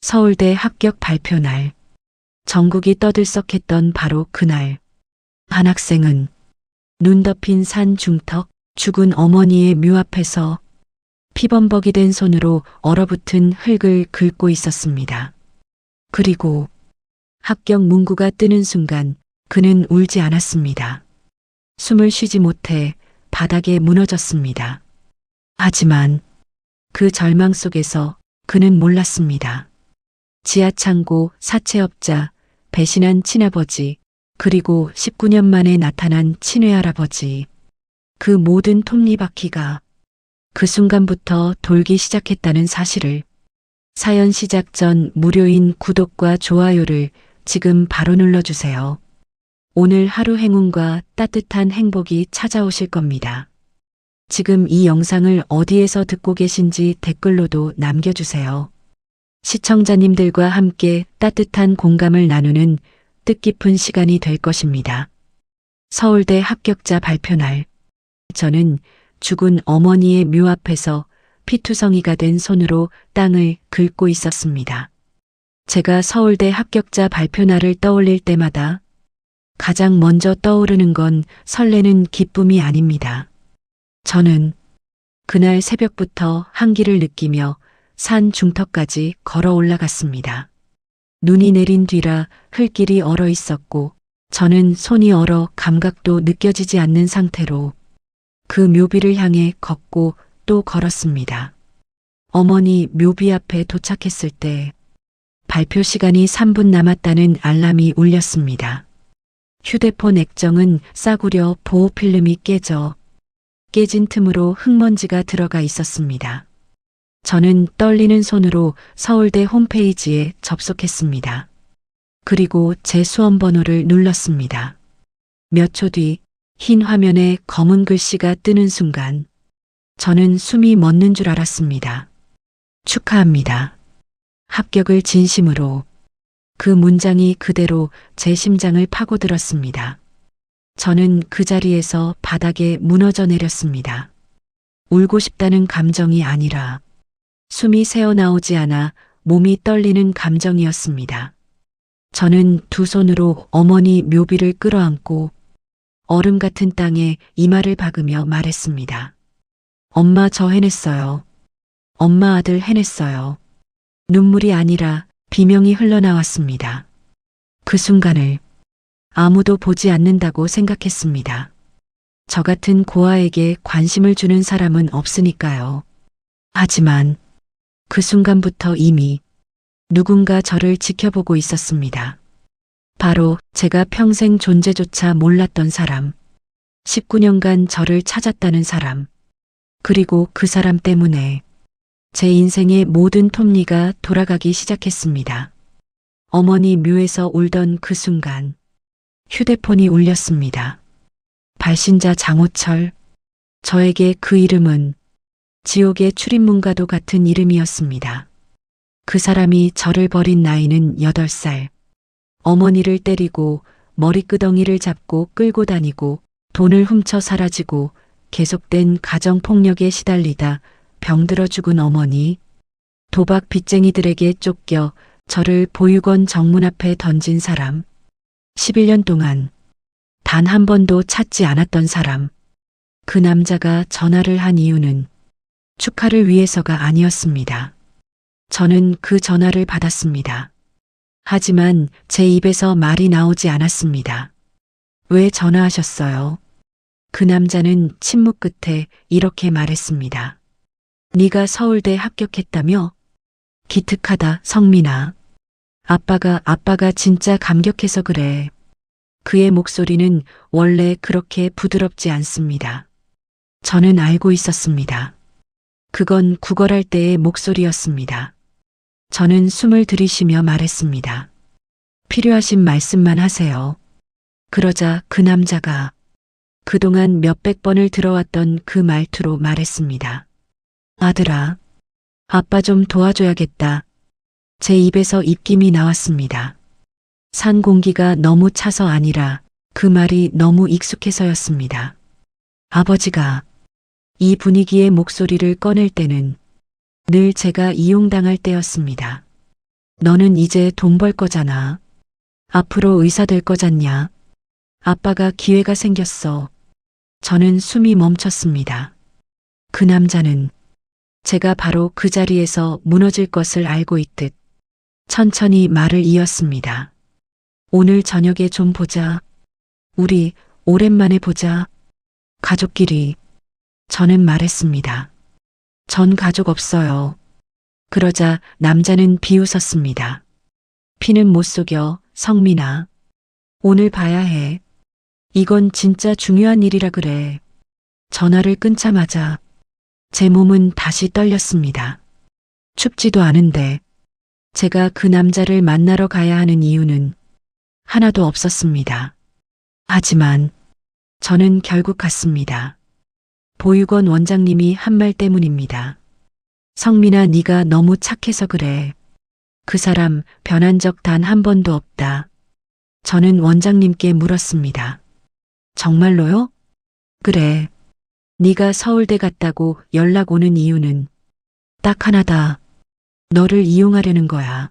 서울대 합격 발표 날. 전국이 떠들썩했던 바로 그날. 한 학생은 눈 덮인 산 중턱 죽은 어머니의 묘 앞에서 피범벅이 된 손으로 얼어붙은 흙을 긁고 있었습니다. 그리고 합격 문구가 뜨는 순간 그는 울지 않았습니다. 숨을 쉬지 못해 바닥에 무너졌습니다. 하지만 그 절망 속에서 그는 몰랐습니다. 지하창고, 사채업자, 배신한 친아버지, 그리고 19년 만에 나타난 친외할아버지. 그 모든 톱니바퀴가 그 순간부터 돌기 시작했다는 사실을. 사연 시작 전 무료인 구독과 좋아요를 지금 바로 눌러주세요. 오늘 하루 행운과 따뜻한 행복이 찾아오실 겁니다. 지금 이 영상을 어디에서 듣고 계신지 댓글로도 남겨주세요. 시청자님들과 함께 따뜻한 공감을 나누는 뜻깊은 시간이 될 것입니다. 서울대 합격자 발표날. 저는 죽은 어머니의 묘 앞에서 피투성이가 된 손으로 땅을 긁고 있었습니다. 제가 서울대 합격자 발표날을 떠올릴 때마다 가장 먼저 떠오르는 건 설레는 기쁨이 아닙니다. 저는 그날 새벽부터 한기를 느끼며 산 중턱까지 걸어 올라갔습니다. 눈이 내린 뒤라 흙길이 얼어 있었고 저는 손이 얼어 감각도 느껴지지 않는 상태로 그 묘비를 향해 걷고 또 걸었습니다. 어머니 묘비 앞에 도착했을 때 발표 시간이 3분 남았다는 알람이 울렸습니다. 휴대폰 액정은 싸구려 보호필름이 깨진 틈으로 흙먼지가 들어가 있었습니다. 저는 떨리는 손으로 서울대 홈페이지에 접속했습니다. 그리고 제 수험번호를 눌렀습니다. 몇 초 뒤 흰 화면에 검은 글씨가 뜨는 순간 저는 숨이 멎는 줄 알았습니다. 축하합니다. 합격을 진심으로. 그 문장이 그대로 제 심장을 파고들었습니다. 저는 그 자리에서 바닥에 무너져 내렸습니다. 울고 싶다는 감정이 아니라 숨이 새어나오지 않아 몸이 떨리는 감정이었습니다. 저는 두 손으로 어머니 묘비를 끌어안고 얼음 같은 땅에 이마를 박으며 말했습니다. 엄마 저 해냈어요. 엄마 아들 해냈어요. 눈물이 아니라 비명이 흘러나왔습니다. 그 순간을 아무도 보지 않는다고 생각했습니다. 저 같은 고아에게 관심을 주는 사람은 없으니까요. 하지만 그 순간부터 이미 누군가 저를 지켜보고 있었습니다. 바로 제가 평생 존재조차 몰랐던 사람, 19년간 저를 찾았다는 사람, 그리고 그 사람 때문에 제 인생의 모든 톱니가 돌아가기 시작했습니다. 어머니 묘에서 울던 그 순간 휴대폰이 울렸습니다. 발신자 장호철. 저에게 그 이름은 지옥의 출입문과도 같은 이름이었습니다. 그 사람이 저를 버린 나이는 8살. 어머니를 때리고 머리끄덩이를 잡고 끌고 다니고 돈을 훔쳐 사라지고 계속된 가정폭력에 시달리다 병들어 죽은 어머니. 도박 빚쟁이들에게 쫓겨 저를 보육원 정문 앞에 던진 사람. 11년 동안 단 한 번도 찾지 않았던 사람. 그 남자가 전화를 한 이유는 축하를 위해서가 아니었습니다. 저는 그 전화를 받았습니다. 하지만 제 입에서 말이 나오지 않았습니다. 왜 전화하셨어요? 그 남자는 침묵 끝에 이렇게 말했습니다. 네가 서울대 합격했다며? 기특하다, 성민아. 아빠가 진짜 감격해서 그래. 그의 목소리는 원래 그렇게 부드럽지 않습니다. 저는 알고 있었습니다. 그건 구걸할 때의 목소리였습니다. 저는 숨을 들이쉬며 말했습니다. 필요하신 말씀만 하세요. 그러자 그 남자가 그동안 몇백 번을 들어왔던 그 말투로 말했습니다. 아들아, 아빠 좀 도와줘야겠다. 제 입에서 입김이 나왔습니다. 산 공기가 너무 차서 아니라 그 말이 너무 익숙해서였습니다. 아버지가 이 분위기의 목소리를 꺼낼 때는 늘 제가 이용당할 때였습니다. 너는 이제 돈 벌 거잖아. 앞으로 의사 될 거잖냐. 아빠가 기회가 생겼어. 저는 숨이 멈췄습니다. 그 남자는 제가 바로 그 자리에서 무너질 것을 알고 있듯 천천히 말을 이었습니다. 오늘 저녁에 좀 보자. 우리 오랜만에 보자. 가족끼리. 저는 말했습니다. 전 가족 없어요. 그러자 남자는 비웃었습니다. 피는 못 속여, 성민아. 오늘 봐야 해. 이건 진짜 중요한 일이라 그래. 전화를 끊자마자 제 몸은 다시 떨렸습니다. 춥지도 않은데 제가 그 남자를 만나러 가야 하는 이유는 하나도 없었습니다. 하지만 저는 결국 갔습니다. 보육원 원장님이 한 말 때문입니다. 성민아, 네가 너무 착해서 그래. 그 사람 변한 적 단 한 번도 없다. 저는 원장님께 물었습니다. 정말로요? 그래. 네가 서울대 갔다고 연락 오는 이유는 딱 하나다. 너를 이용하려는 거야.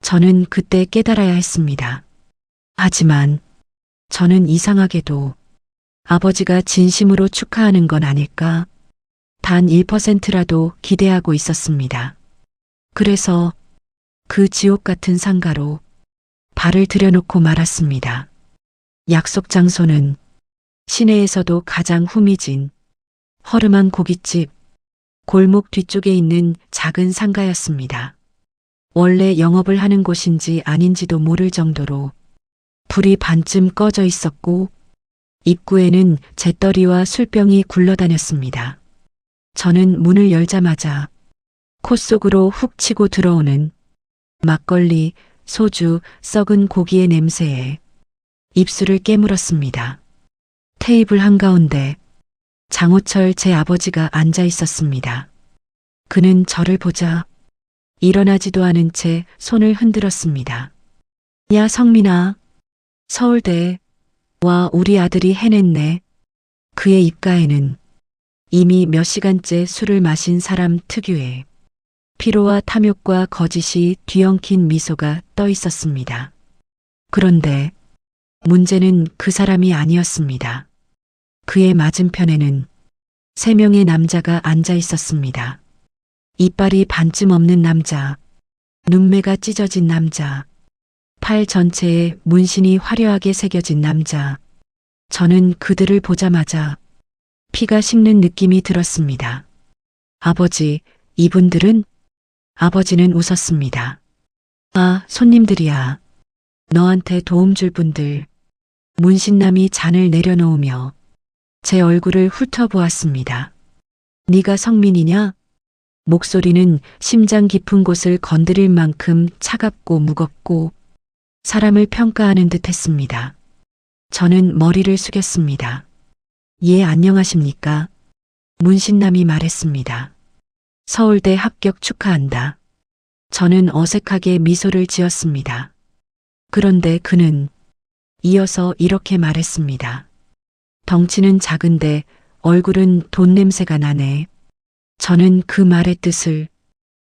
저는 그때 깨달아야 했습니다. 하지만 저는 이상하게도 아버지가 진심으로 축하하는 건 아닐까? 단 1%라도 기대하고 있었습니다. 그래서 그 지옥 같은 상가로 발을 들여놓고 말았습니다. 약속 장소는 시내에서도 가장 후미진 허름한 고깃집 골목 뒤쪽에 있는 작은 상가였습니다. 원래 영업을 하는 곳인지 아닌지도 모를 정도로 불이 반쯤 꺼져 있었고 입구에는 재떨이와 술병이 굴러다녔습니다. 저는 문을 열자마자 코 속으로 훅 치고 들어오는 막걸리, 소주, 썩은 고기의 냄새에 입술을 깨물었습니다. 테이블 한가운데 장호철 제 아버지가 앉아 있었습니다. 그는 저를 보자 일어나지도 않은 채 손을 흔들었습니다. 야, 성민아. 서울대. 와, 우리 아들이 해냈네. 그의 입가에는 이미 몇 시간째 술을 마신 사람 특유의 피로와 탐욕과 거짓이 뒤엉킨 미소가 떠 있었습니다. 그런데 문제는 그 사람이 아니었습니다. 그의 맞은편에는 3명의 남자가 앉아 있었습니다. 이빨이 반쯤 없는 남자, 눈매가 찢어진 남자, 팔 전체에 문신이 화려하게 새겨진 남자. 저는 그들을 보자마자 피가 식는 느낌이 들었습니다. 아버지, 이분들은? 아버지는 웃었습니다. 아, 손님들이야. 너한테 도움 줄 분들. 문신남이 잔을 내려놓으며 제 얼굴을 훑어보았습니다. 네가 성민이냐? 목소리는 심장 깊은 곳을 건드릴 만큼 차갑고 무겁고 사람을 평가하는 듯 했습니다. 저는 머리를 숙였습니다. 예, 안녕하십니까? 문신남이 말했습니다. 서울대 합격 축하한다. 저는 어색하게 미소를 지었습니다. 그런데 그는 이어서 이렇게 말했습니다. 덩치는 작은데 얼굴은 돈 냄새가 나네. 저는 그 말의 뜻을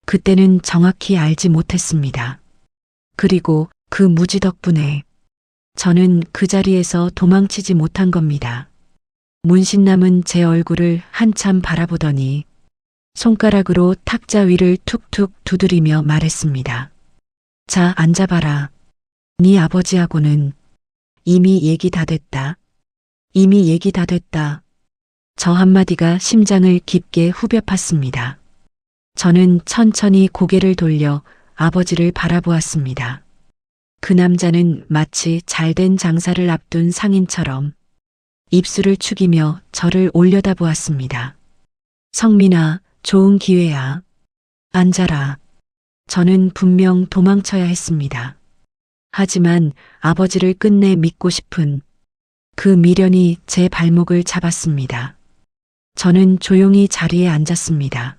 그때는 정확히 알지 못했습니다. 그리고 그 무지 덕분에 저는 그 자리에서 도망치지 못한 겁니다. 문신남은 제 얼굴을 한참 바라보더니 손가락으로 탁자 위를 툭툭 두드리며 말했습니다. 자, 앉아봐라. 네 아버지하고는 이미 얘기 다 됐다. 이미 얘기 다 됐다. 저 한마디가 심장을 깊게 후벼 팠습니다. 저는 천천히 고개를 돌려 아버지를 바라보았습니다. 그 남자는 마치 잘된 장사를 앞둔 상인처럼 입술을 축이며 저를 올려다보았습니다. 성민아, 좋은 기회야. 앉아라. 저는 분명 도망쳐야 했습니다. 하지만 아버지를 끝내 믿고 싶은 그 미련이 제 발목을 잡았습니다. 저는 조용히 자리에 앉았습니다.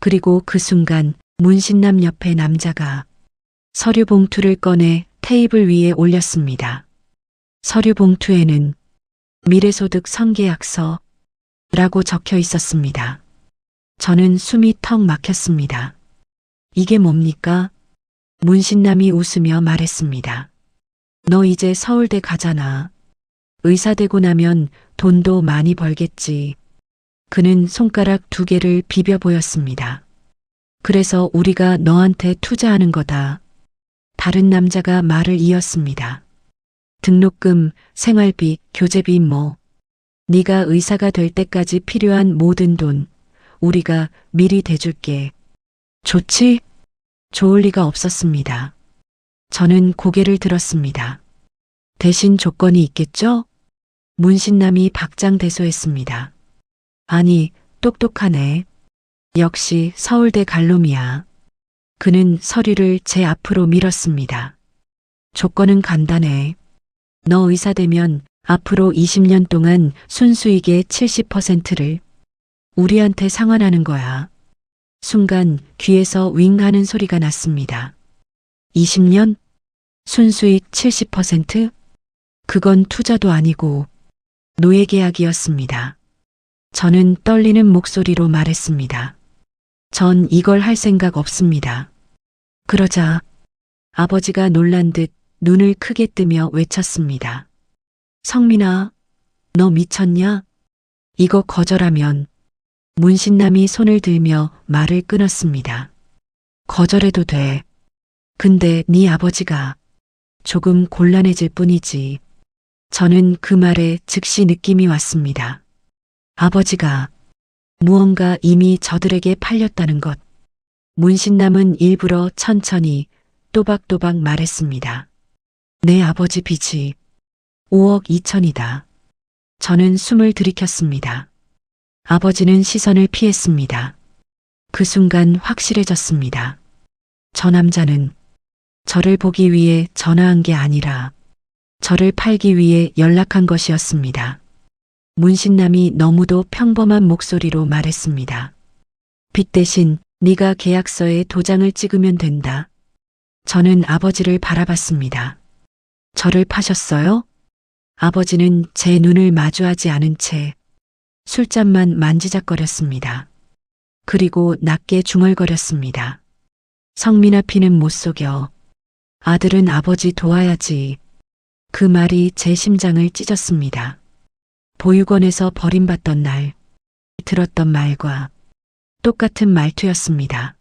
그리고 그 순간 문신남 옆에 남자가 서류 봉투를 꺼내 테이블 위에 올렸습니다. 서류 봉투에는 미래소득 선계약서라고 적혀 있었습니다. 저는 숨이 턱 막혔습니다. 이게 뭡니까? 문신남이 웃으며 말했습니다. 너 이제 서울대 가잖아. 의사 되고 나면 돈도 많이 벌겠지. 그는 손가락 2개를 비벼 보였습니다. 그래서 우리가 너한테 투자하는 거다. 다른 남자가 말을 이었습니다. 등록금, 생활비, 교재비 뭐. 네가 의사가 될 때까지 필요한 모든 돈 우리가 미리 대줄게. 좋지? 좋을 리가 없었습니다. 저는 고개를 들었습니다. 대신 조건이 있겠죠? 문신남이 박장대소했습니다. 아니, 똑똑하네. 역시 서울대 갈 놈이야. 그는 서류를 제 앞으로 밀었습니다. 조건은 간단해. 너 의사 되면 앞으로 20년 동안 순수익의 70%를 우리한테 상환하는 거야. 순간 귀에서 윙 하는 소리가 났습니다. 20년? 순수익 70%? 그건 투자도 아니고 노예계약이었습니다. 저는 떨리는 목소리로 말했습니다. 전 이걸 할 생각 없습니다. 그러자 아버지가 놀란 듯 눈을 크게 뜨며 외쳤습니다. 성민아, 너 미쳤냐? 이거 거절하면 문신남이 손을 들며 말을 끊었습니다. 거절해도 돼. 근데 네 아버지가 조금 곤란해질 뿐이지. 저는 그 말에 즉시 느낌이 왔습니다. 아버지가 무언가 이미 저들에게 팔렸다는 것. 문신남은 일부러 천천히 또박또박 말했습니다. 내 아버지 빚이 5억 2천이다. 저는 숨을 들이켰습니다. 아버지는 시선을 피했습니다. 그 순간 확실해졌습니다. 저 남자는 저를 보기 위해 전화한 게 아니라 저를 팔기 위해 연락한 것이었습니다. 문신남이 너무도 평범한 목소리로 말했습니다. 빚 대신 네가 계약서에 도장을 찍으면 된다. 저는 아버지를 바라봤습니다. 저를 파셨어요? 아버지는 제 눈을 마주하지 않은 채 술잔만 만지작거렸습니다. 그리고 낮게 중얼거렸습니다. 성민아 피는 못 속여. 아들은 아버지 도와야지. 그 말이 제 심장을 찢었습니다. 보육원에서 버림받던 날 들었던 말과 똑같은 말투였습니다.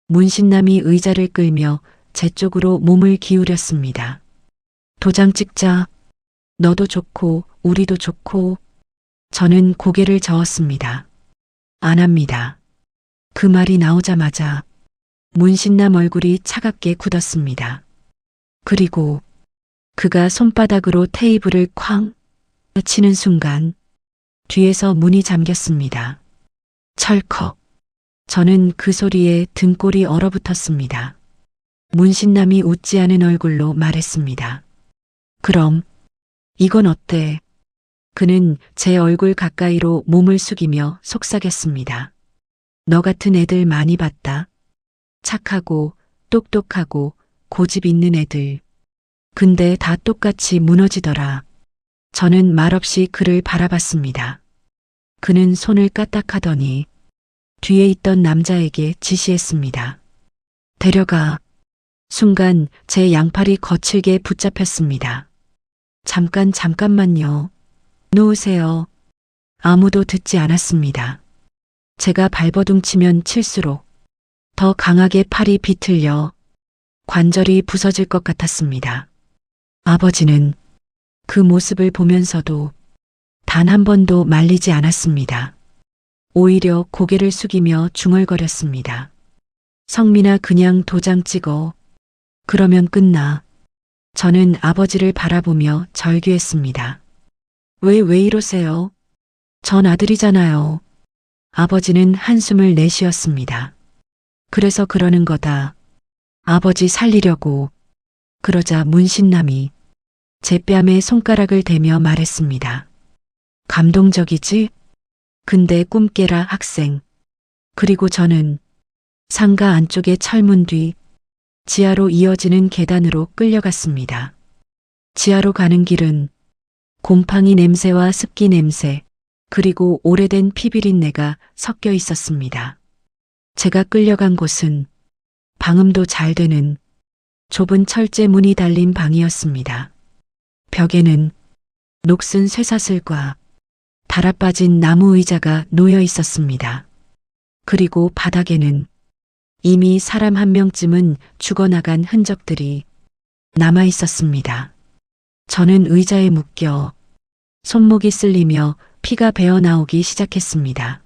문신남이 의자를 끌며 제 쪽으로 몸을 기울였습니다. 도장 찍자. 너도 좋고 우리도 좋고. 저는 고개를 저었습니다. 안 합니다. 그 말이 나오자마자 문신남 얼굴이 차갑게 굳었습니다. 그리고 그가 손바닥으로 테이블을 쾅 치는 순간 뒤에서 문이 잠겼습니다. 철컥. 저는 그 소리에 등골이 얼어붙었습니다. 문신남이 웃지 않은 얼굴로 말했습니다. 그럼 이건 어때? 그는 제 얼굴 가까이로 몸을 숙이며 속삭였습니다. 너 같은 애들 많이 봤다. 착하고 똑똑하고 고집 있는 애들. 근데 다 똑같이 무너지더라. 저는 말없이 그를 바라봤습니다. 그는 손을 까딱하더니 뒤에 있던 남자에게 지시했습니다. 데려가. 순간 제 양팔이 거칠게 붙잡혔습니다. 잠깐만요. 놓으세요. 아무도 듣지 않았습니다. 제가 발버둥 치면 칠수록 더 강하게 팔이 비틀려 관절이 부서질 것 같았습니다. 아버지는 그 모습을 보면서도 단 한 번도 말리지 않았습니다. 오히려 고개를 숙이며 중얼거렸습니다. 성민아 그냥 도장 찍어. 그러면 끝나. 저는 아버지를 바라보며 절규했습니다. 왜 이러세요? 전 아들이잖아요. 아버지는 한숨을 내쉬었습니다. 그래서 그러는 거다. 아버지 살리려고. 그러자 문신남이 제 뺨에 손가락을 대며 말했습니다. 감동적이지? 근데 꿈 깨라 학생. 그리고 저는 상가 안쪽의 철문 뒤 지하로 이어지는 계단으로 끌려갔습니다. 지하로 가는 길은 곰팡이 냄새와 습기 냄새, 그리고 오래된 피비린내가 섞여 있었습니다. 제가 끌려간 곳은 방음도 잘 되는 좁은 철제 문이 달린 방이었습니다. 벽에는 녹슨 쇠사슬과 달아빠진 나무 의자가 놓여 있었습니다. 그리고 바닥에는 이미 사람 한 명쯤은 죽어나간 흔적들이 남아 있었습니다. 저는 의자에 묶여 손목이 쓸리며 피가 배어 나오기 시작했습니다.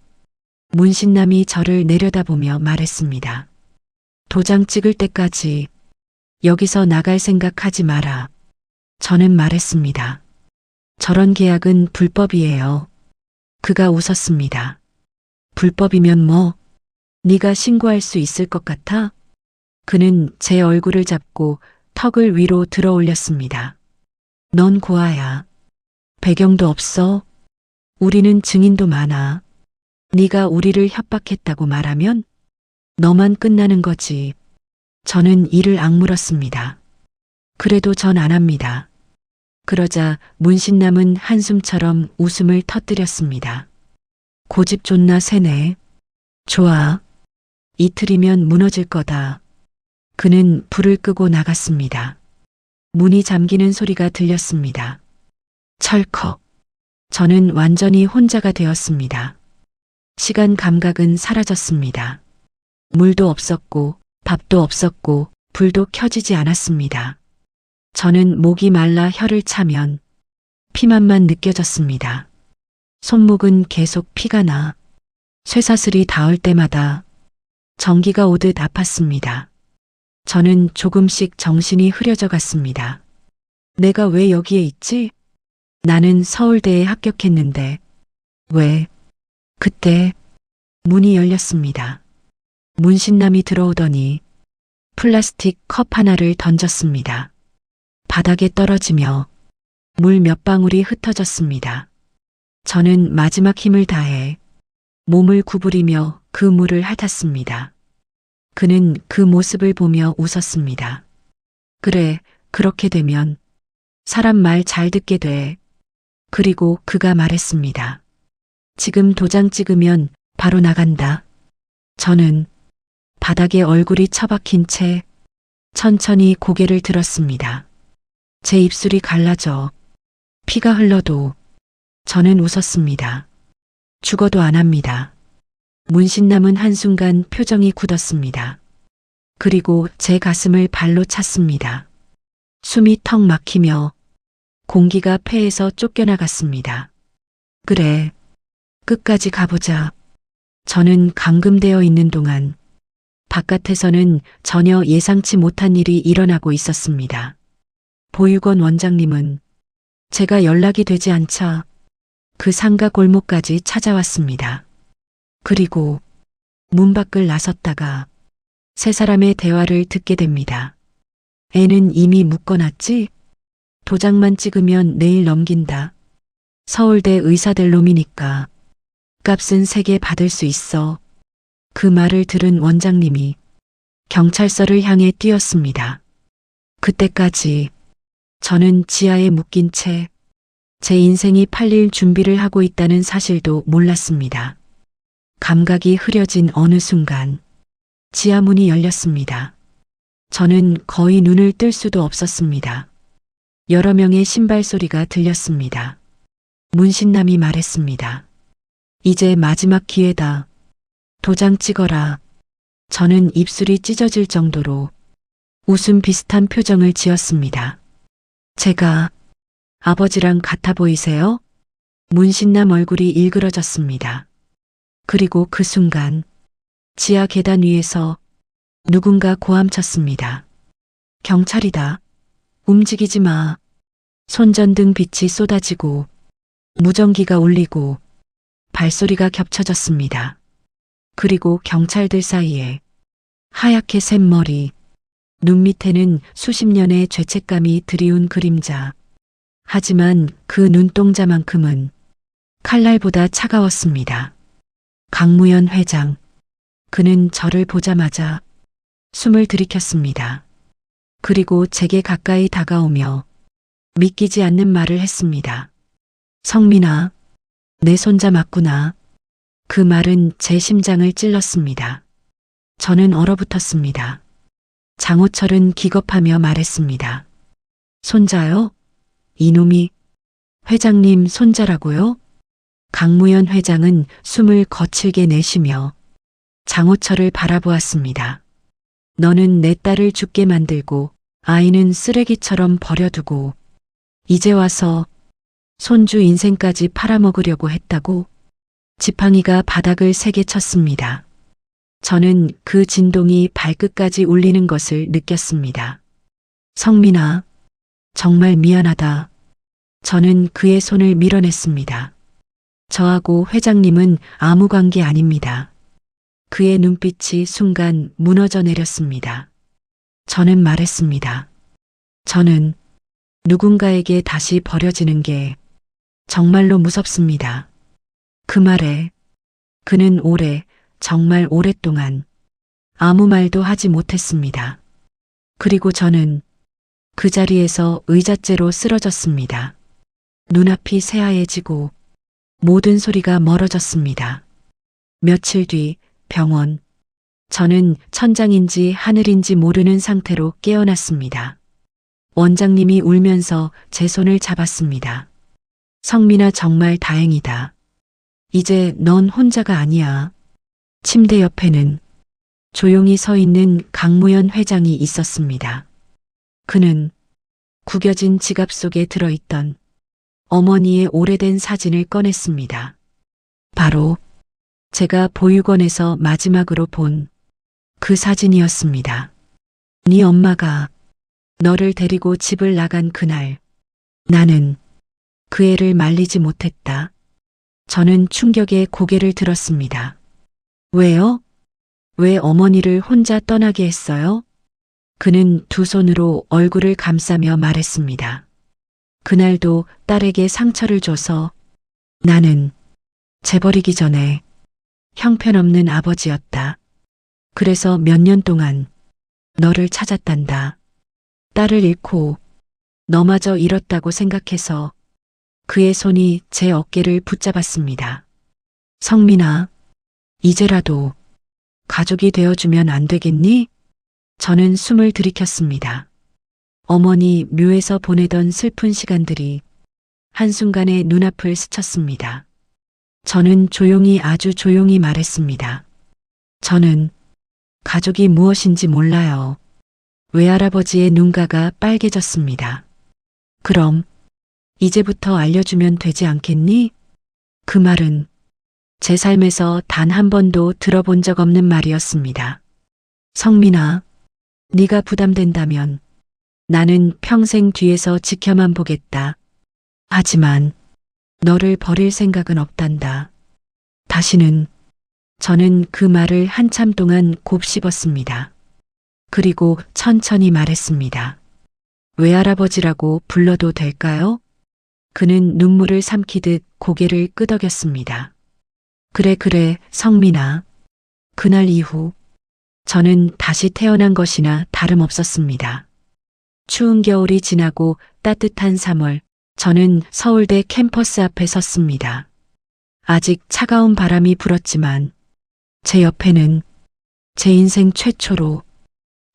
문신남이 저를 내려다보며 말했습니다. 도장 찍을 때까지 여기서 나갈 생각하지 마라. 저는 말했습니다. 저런 계약은 불법이에요. 그가 웃었습니다. 불법이면 뭐? 네가 신고할 수 있을 것 같아? 그는 제 얼굴을 잡고 턱을 위로 들어 올렸습니다. 넌 고아야. 배경도 없어. 우리는 증인도 많아. 네가 우리를 협박했다고 말하면 너만 끝나는 거지. 저는 이를 악물었습니다. 그래도 전 안 합니다. 그러자 문신남은 한숨처럼 웃음을 터뜨렸습니다. 고집 존나 세네. 좋아. 이틀이면 무너질 거다. 그는 불을 끄고 나갔습니다. 문이 잠기는 소리가 들렸습니다. 철컥. 저는 완전히 혼자가 되었습니다. 시간 감각은 사라졌습니다. 물도 없었고 밥도 없었고 불도 켜지지 않았습니다. 저는 목이 말라 혀를 차면 피만만 느껴졌습니다. 손목은 계속 피가 나 쇠사슬이 닿을 때마다 전기가 오듯 아팠습니다. 저는 조금씩 정신이 흐려져 갔습니다. 내가 왜 여기에 있지? 나는 서울대에 합격했는데 왜? 그때 문이 열렸습니다. 문신남이 들어오더니 플라스틱 컵 하나를 던졌습니다. 바닥에 떨어지며 물 몇 방울이 흩어졌습니다. 저는 마지막 힘을 다해 몸을 구부리며 그 물을 핥았습니다. 그는 그 모습을 보며 웃었습니다. 그래, 그렇게 되면 사람 말 잘 듣게 돼. 그리고 그가 말했습니다. 지금 도장 찍으면 바로 나간다. 저는 바닥에 얼굴이 처박힌 채 천천히 고개를 들었습니다. 제 입술이 갈라져 피가 흘러도 저는 웃었습니다. 죽어도 안 합니다. 문신남은 한순간 표정이 굳었습니다. 그리고 제 가슴을 발로 찼습니다. 숨이 턱 막히며 공기가 폐에서 쫓겨나갔습니다. 그래, 끝까지 가보자. 저는 감금되어 있는 동안 바깥에서는 전혀 예상치 못한 일이 일어나고 있었습니다. 보육원 원장님은 제가 연락이 되지 않자 그 상가 골목까지 찾아왔습니다. 그리고 문 밖을 나섰다가 세 사람의 대화를 듣게 됩니다. 애는 이미 묶어놨지? 도장만 찍으면 내일 넘긴다. 서울대 의사 될 놈이니까 값은 3개 받을 수 있어. 그 말을 들은 원장님이 경찰서를 향해 뛰었습니다. 그때까지 저는 지하에 묶인 채 제 인생이 팔릴 준비를 하고 있다는 사실도 몰랐습니다. 감각이 흐려진 어느 순간 지하 문이 열렸습니다. 저는 거의 눈을 뜰 수도 없었습니다. 여러 명의 신발 소리가 들렸습니다. 문신남이 말했습니다. 이제 마지막 기회다. 도장 찍어라. 저는 입술이 찢어질 정도로 웃음 비슷한 표정을 지었습니다. 제가 아버지랑 같아 보이세요? 문신남 얼굴이 일그러졌습니다. 그리고 그 순간 지하 계단 위에서 누군가 고함쳤습니다. 경찰이다. 움직이지 마. 손전등 빛이 쏟아지고 무전기가 울리고 발소리가 겹쳐졌습니다. 그리고 경찰들 사이에 하얗게 샌 머리, 눈 밑에는 수십 년의 죄책감이 드리운 그림자. 하지만 그 눈동자만큼은 칼날보다 차가웠습니다. 강무현 회장. 그는 저를 보자마자 숨을 들이켰습니다. 그리고 제게 가까이 다가오며 믿기지 않는 말을 했습니다. 성민아, 내 손자 맞구나. 그 말은 제 심장을 찔렀습니다. 저는 얼어붙었습니다. 장호철은 기겁하며 말했습니다. 손자요? 이놈이 회장님 손자라고요? 강무연 회장은 숨을 거칠게 내쉬며 장호철을 바라보았습니다. 너는 내 딸을 죽게 만들고 아이는 쓰레기처럼 버려두고 이제 와서 손주 인생까지 팔아먹으려고 했다고? 지팡이가 바닥을 세게 쳤습니다. 저는 그 진동이 발끝까지 울리는 것을 느꼈습니다. 성민아, 정말 미안하다. 저는 그의 손을 밀어냈습니다. 저하고 회장님은 아무 관계 아닙니다. 그의 눈빛이 순간 무너져 내렸습니다. 저는 말했습니다. 저는 누군가에게 다시 버려지는 게 정말로 무섭습니다. 그 말에 그는 정말 오랫동안 아무 말도 하지 못했습니다. 그리고 저는 그 자리에서 의자째로 쓰러졌습니다. 눈앞이 새하얘지고 모든 소리가 멀어졌습니다. 며칠 뒤 병원. 저는 천장인지 하늘인지 모르는 상태로 깨어났습니다. 원장님이 울면서 제 손을 잡았습니다. 성민아, 정말 다행이다. 이제 넌 혼자가 아니야. 침대 옆에는 조용히 서 있는 강무연 회장이 있었습니다. 그는 구겨진 지갑 속에 들어있던 어머니의 오래된 사진을 꺼냈습니다. 바로 제가 보육원에서 마지막으로 본 그 사진이었습니다. 네 엄마가 너를 데리고 집을 나간 그날, 나는 그 애를 말리지 못했다. 저는 충격에 고개를 들었습니다. 왜요? 왜 어머니를 혼자 떠나게 했어요? 그는 두 손으로 얼굴을 감싸며 말했습니다. 그날도 딸에게 상처를 줘서 나는 재버리기 전에 형편없는 아버지였다. 그래서 몇 년 동안 너를 찾았단다. 딸을 잃고 너마저 잃었다고 생각해서 그의 손이 제 어깨를 붙잡았습니다. 성민아, 이제라도 가족이 되어주면 안 되겠니? 저는 숨을 들이켰습니다. 어머니 묘에서 보내던 슬픈 시간들이 한순간에 눈앞을 스쳤습니다. 저는 조용히, 아주 조용히 말했습니다. 저는 가족이 무엇인지 몰라요. 외할아버지의 눈가가 빨개졌습니다. 그럼 이제부터 알려주면 되지 않겠니? 그 말은 제 삶에서 단 한 번도 들어본 적 없는 말이었습니다. 성민아, 네가 부담된다면 나는 평생 뒤에서 지켜만 보겠다. 하지만 너를 버릴 생각은 없단다. 다시는. 저는 그 말을 한참 동안 곱씹었습니다. 그리고 천천히 말했습니다. 외할아버지라고 불러도 될까요? 그는 눈물을 삼키듯 고개를 끄덕였습니다. 그래, 성민아. 그날 이후 저는 다시 태어난 것이나 다름없었습니다. 추운 겨울이 지나고 따뜻한 3월, 저는 서울대 캠퍼스 앞에 섰습니다. 아직 차가운 바람이 불었지만 제 옆에는 제 인생 최초로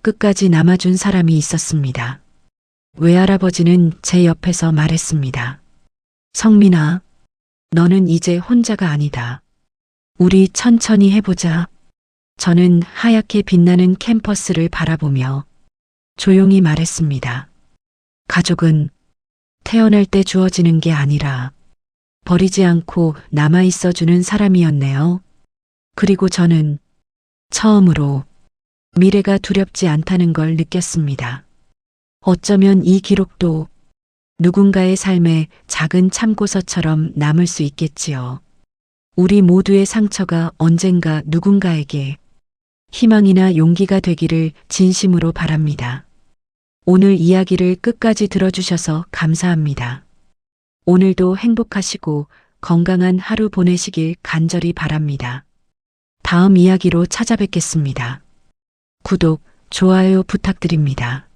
끝까지 남아준 사람이 있었습니다. 외할아버지는 제 옆에서 말했습니다. 성민아, 너는 이제 혼자가 아니다. 우리 천천히 해보자. 저는 하얗게 빛나는 캠퍼스를 바라보며 조용히 말했습니다. 가족은 태어날 때 주어지는 게 아니라 버리지 않고 남아있어주는 사람이었네요. 그리고 저는 처음으로 미래가 두렵지 않다는 걸 느꼈습니다. 어쩌면 이 기록도 누군가의 삶의 작은 참고서처럼 남을 수 있겠지요. 우리 모두의 상처가 언젠가 누군가에게 희망이나 용기가 되기를 진심으로 바랍니다. 오늘 이야기를 끝까지 들어주셔서 감사합니다. 오늘도 행복하시고 건강한 하루 보내시길 간절히 바랍니다. 다음 이야기로 찾아뵙겠습니다. 구독, 좋아요 부탁드립니다.